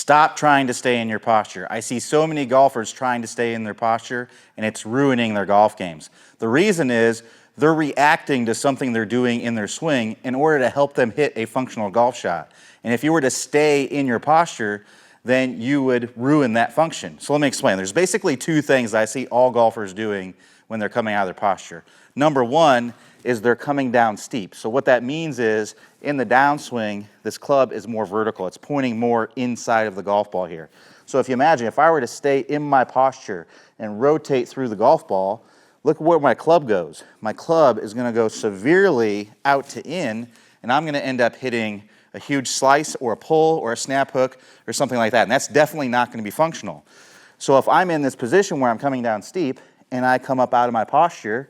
Stop trying to stay in your posture. I see so many golfers trying to stay in their posture, and it's ruining their golf games. The reason is they're reacting to something they're doing in their swing in order to help them hit a functional golf shot. And if you were to stay in your posture, then you would ruin that function. So let me explain. There's basically two things I see all golfers doing when they're coming out of their posture. Number one is they're coming down steep. So what that means is in the downswing, this club is more vertical. It's pointing more inside of the golf ball here. So if you imagine, if I were to stay in my posture and rotate through the golf ball, look where my club goes. My club is going to go severely out to in, and I'm going to end up hitting a huge slice or a pull or a snap hook or something like that. And that's definitely not going to be functional. So if I'm in this position where I'm coming down steep and I come up out of my posture,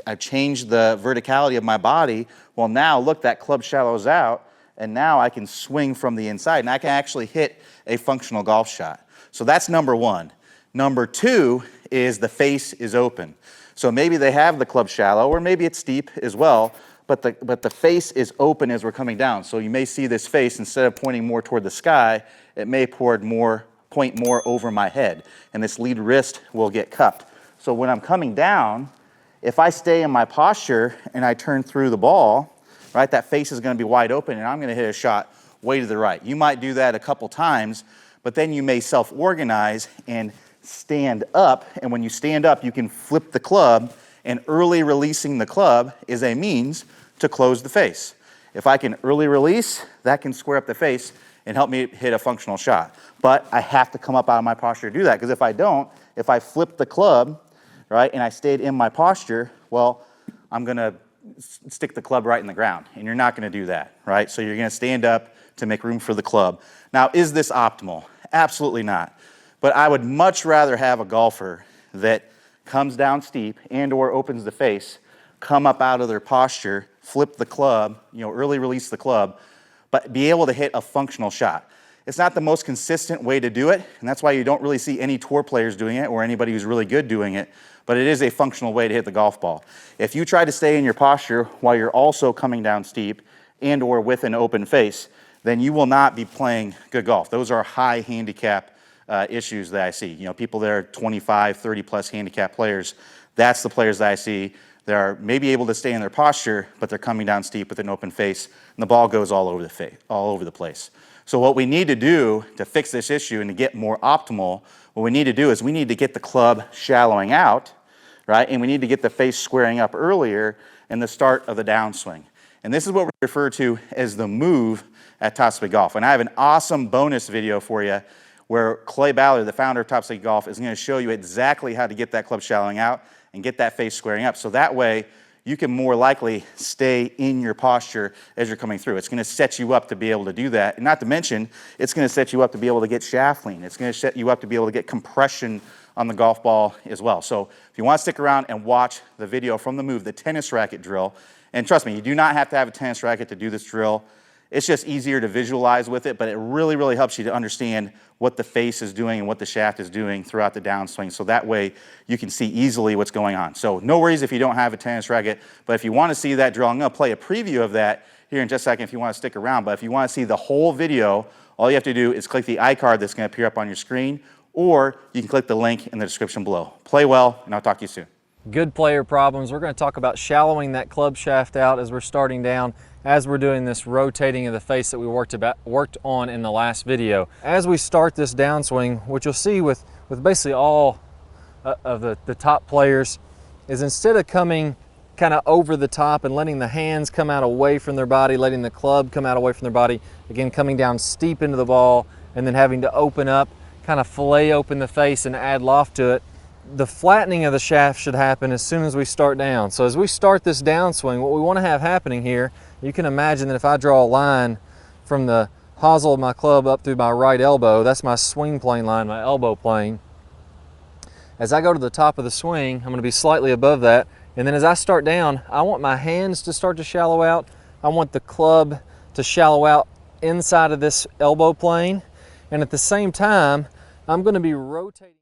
I've changed the verticality of my body. Well, now look, that club shallows out, and now I can swing from the inside, and I can actually hit a functional golf shot. So that's number one. Number two is the face is open. So maybe they have the club shallow, or maybe it's steep as well, but the face is open as we're coming down. So you may see this face, instead of pointing more toward the sky, it may point more over my head, and this lead wrist will get cupped. So when I'm coming down, if I stay in my posture and I turn through the ball, right, that face is going to be wide open, and I'm going to hit a shot way to the right. You might do that a couple times, but then you may self-organize and stand up, and when you stand up, you can flip the club, and early releasing the club is a means to close the face. If I can early release, that can square up the face and help me hit a functional shot. But I have to come up out of my posture to do that, because if I don't, if I flip the club, right, and I stayed in my posture, well, I'm going to stick the club right in the ground, and you're not going to do that, right? So you're going to stand up to make room for the club. Now, is this optimal? Absolutely not. But I would much rather have a golfer that comes down steep and or opens the face, come up out of their posture, flip the club, early release the club, but be able to hit a functional shot. It's not the most consistent way to do it, and that's why you don't really see any tour players doing it or anybody who's really good doing it, but it is a functional way to hit the golf ball. If you try to stay in your posture while you're also coming down steep and or with an open face, then you will not be playing good golf. Those are high handicap issues that I see. People that are 25, 30 plus handicap players, that's the players that I see. They're maybe able to stay in their posture, but they're coming down steep with an open face, and the ball goes all over the place. So what we need to do to fix this issue and to get more optimal, what we need to do is we need to get the club shallowing out, right? And we need to get the face squaring up earlier in the start of the downswing. And this is what we refer to as the move at Top Speed Golf. And I have an awesome bonus video for you where Clay Ballard, the founder of Top Speed Golf, is going to show you exactly how to get that club shallowing out and get that face squaring up. So that way, you can more likely stay in your posture as you're coming through. It's going to set you up to be able to do that. And not to mention, it's going to set you up to be able to get shaft lean. It's going to set you up to be able to get compression on the golf ball as well. So if you want to stick around and watch the video from the move, the tennis racket drill, and trust me, you do not have to have a tennis racket to do this drill. It's just easier to visualize with it, but it really, really helps you to understand what the face is doing and what the shaft is doing throughout the downswing. So that way you can see easily what's going on. So no worries if you don't have a tennis racket, but if you want to see that drill, I'm going to play a preview of that here in just a second if you want to stick around. But if you want to see the whole video, all you have to do is click the iCard that's going to appear up on your screen, or you can click the link in the description below. Play well, and I'll talk to you soon. Good player problems. We're going to talk about shallowing that club shaft out as we're starting down, as we're doing this rotating of the face that we worked on in the last video. As we start this downswing, what you'll see with basically all of the top players is instead of coming kind of over the top and letting the hands come out away from their body, letting the club come out away from their body, again coming down steep into the ball and then having to open up, kind of fillet open the face and add loft to it. The flattening of the shaft should happen as soon as we start down. So as we start this downswing, what we want to have happening here, you can imagine that if I draw a line from the hosel of my club up through my right elbow, that's my swing plane line, my elbow plane. As I go to the top of the swing, I'm going to be slightly above that. And then as I start down, I want my hands to start to shallow out. I want the club to shallow out inside of this elbow plane. And at the same time, I'm going to be rotating.